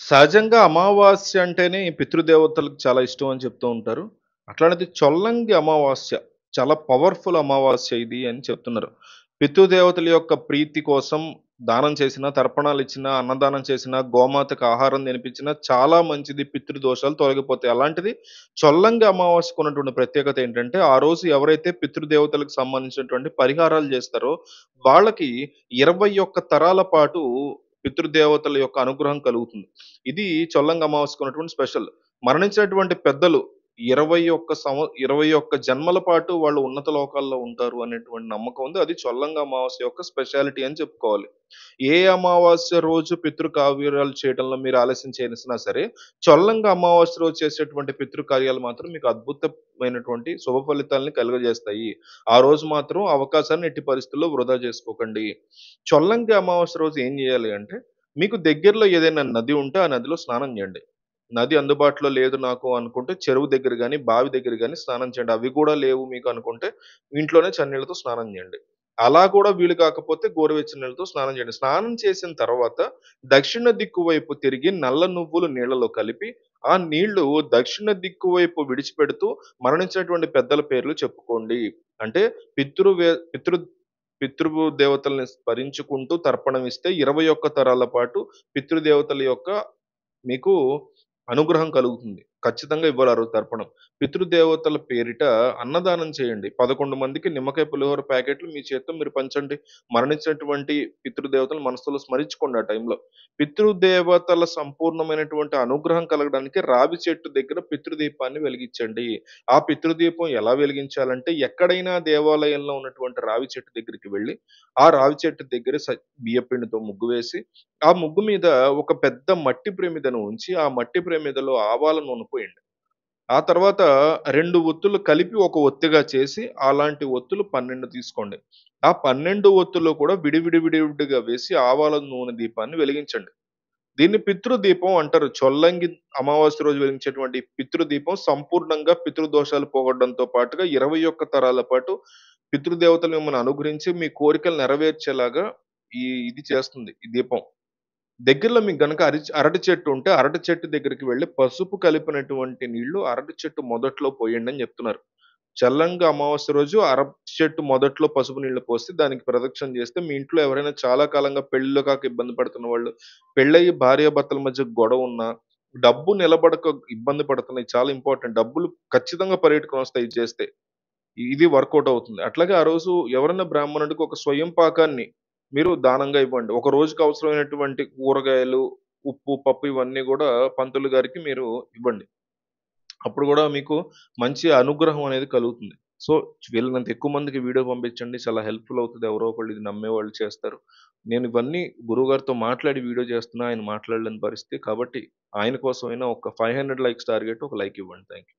సహజంగా అమావాస్య అంటేనే పితృదేవతలకు చాలా ఇష్టం అని చెప్తూ ఉంటారు. అట్లాంటిది చొల్లంగి అమావాస్య. చాలా పవర్‌ఫుల్ అమావాస్య ఇది అని చెప్తున్నారు. పితృదేవతల యొక్క ప్రీతి కోసం దానం చేసినా, తర్పణాలిచ్చినా, అన్నదానం చేసినా, గోమాతకు ఆహారం తినిపించినా చాలా మంచిది. పితృదోషాలు తొలగిపోతాయి. అలాంటిది చొల్లంగి అమావాస్యకు ఉన్నటువంటి ప్రత్యేకత ఏంటంటే, ఆ రోజు ఎవరైతే పితృదేవతలకు సంబంధించినటువంటి పరిహారాలు చేస్తారో, వాళ్ళకి 21 తరాల పాటు పితృదేవతల యొక్క అనుగ్రహం కలుగుతుంది. ఇది చొల్లంగి అమావాస్యకు ఉన్నటువంటి స్పెషల్. మరణించినటువంటి పెద్దలు 21 జన్మల పాటు వాళ్ళు ఉన్నత లోకాల్లో ఉంటారు అనేటువంటి నమ్మకం ఉంది. అది చొల్లంగి అమావాస్య యొక్క స్పెషాలిటీ అని చెప్పుకోవాలి. ఏ అమావాస్య రోజు పితృకార్యాలు చేయడంలో మీరు ఆలస్యం చేసినా సరే, చొల్లంగి అమావాస్య రోజు చేసేటువంటి పితృకార్యాలు మాత్రం మీకు అద్భుతమైనటువంటి శుభ ఫలితాలను కలుగజేస్తాయి. ఆ రోజు మాత్రం అవకాశాన్ని ఎట్టి పరిస్థితుల్లో వృధా చేసుకోకండి. చొల్లంగి అమావాస్య రోజు ఏం చేయాలి అంటే, మీకు దగ్గరలో ఏదైనా నది ఉంటే ఆ నదిలో స్నానం చేయండి. నది అందుబాటులో లేదు నాకు అనుకుంటే చెరువు దగ్గర గాని, బావి దగ్గర గాని స్నానం చేయండి. అవి కూడా లేవు మీకు అనుకుంటే ఇంట్లోనే చన్నీళ్ళతో స్నానం చేయండి. అలా కూడా వీలు కాకపోతే గోరువెచ్చని నీళ్ళతో స్నానం చేయండి. స్నానం చేసిన తర్వాత దక్షిణ దిక్కు వైపు తిరిగి నల్ల నువ్వులు నీళ్ళలో కలిపి, ఆ నీళ్లు దక్షిణ దిక్కు వైపు విడిచిపెడుతూ మరణించినటువంటి పెద్దల పేర్లు చెప్పుకోండి. అంటే పితృ దేవతల్ని స్మరించుకుంటూ తర్పణం ఇస్తే 21 తరాల పాటు పితృదేవతల యొక్క మీకు అనుగ్రహం కలుగుతుంది. ఖచ్చితంగా ఇవ్వాలి ఆ రోజు తర్పణం. పితృదేవతల పేరిట అన్నదానం చేయండి. 11 మందికి నిమ్మకాయ పులిహోర ప్యాకెట్లు మీ చేత్తో మీరు పంచండి. మరణించినటువంటి పితృదేవతలు మనసులో స్మరించుకోండి ఆ టైంలో. పితృదేవతల సంపూర్ణమైనటువంటి అనుగ్రహం కలగడానికి రావి చెట్టు దగ్గర పితృదీపాన్ని వెలిగించండి. ఆ పితృదీపం ఎలా వెలిగించాలంటే ఎక్కడైనా దేవాలయంలో ఉన్నటువంటి రావి చెట్టు దగ్గరికి వెళ్లి, ఆ రావి చెట్టు దగ్గర బియ్యపిండితో ముగ్గు వేసి ఆ ముగ్గు మీద ఒక పెద్ద మట్టి ప్రమిదను ఉంచి, ఆ మట్టి ప్రమిదలో ఆవాల నూనె పోయండి. ఆ తర్వాత 2 ఒత్తులు కలిపి ఒక ఒత్తిగా చేసి, అలాంటి ఒత్తులు 12 తీసుకోండి. ఆ 12 ఒత్తులు కూడా విడివిడిగా వేసి ఆవాల నూనె దీపాన్ని వెలిగించండి. దీన్ని పితృదీపం అంటారు. చొల్లంగి అమావాస్య రోజు వెలిగించేటువంటి పితృదీపం సంపూర్ణంగా పితృదోషాలు పోగొట్టడంతో పాటుగా 21 తరాల పాటు పితృదేవతలు మిమ్మల్ని అనుగ్రహించి మీ కోరికలు నెరవేర్చేలాగా ఇది చేస్తుంది ఈ దీపం. దగ్గరలో మీకు గనక అరటి చెట్టు ఉంటే, అరటి చెట్టు దగ్గరికి వెళ్లి పసుపు కలిపినటువంటి నీళ్లు అరటి చెట్టు మొదట్లో పోయండని జెప్తున్నారు. చల్లంగా అమావాస్య రోజు అరటి చెట్టు మొదట్లో పసుపు నీళ్లు పోసి దానికి ప్రదక్షిణ చేస్తే, మీ ఇంట్లో ఎవరైనా చాలా కాలంగా పెళ్ళిళ్ళు కాక ఇబ్బంది పడుతున్న వాళ్ళు, పెళ్ళయ్యి భార్యాభర్తల మధ్య గొడవున్నా, డబ్బు నిలబడక ఇబ్బంది పడుతున్నాయి. చాలా ఇంపార్టెంట్. డబ్బులు ఖచ్చితంగా పరిగెట్టుకొనొస్తాయి ఇది చేస్తే. ఇది వర్కౌట్ అవుతుంది. అట్లాగే ఆ రోజు ఎవరన్నా బ్రాహ్మణుడికి ఒక స్వయం పాకాన్ని మీరు దానంగా ఇవ్వండి. ఒక రోజుకి అవసరమైనటువంటి కూరగాయలు, ఉప్పు, పప్పు ఇవన్నీ గూడా పంతులు గారికి మీరు ఇవ్వండి. అప్పుడు గూడా మీకు మంచి అనుగ్రహం అనేది కలుగుతుంది. సో, వీలైనంత ఎక్కువ మందికి వీడియో పంపించండి. చాలా హెల్ప్‌ఫుల్ అవుతది. ఎవరో ఒకళ్ళు ఇది నమ్మేవాళ్ళు చేస్తారు. నేను ఇవన్నీ గురువుగారితో మాట్లాడి వీడియో చేస్తున్నా. ఆయన మాట్లాడలేని పరిస్థితి. కాబట్టి ఆయన కోసమైనా ఒక 500 లైక్స్ టార్గెట్ ఒక లైక్ ఇవ్వండి. Thank you.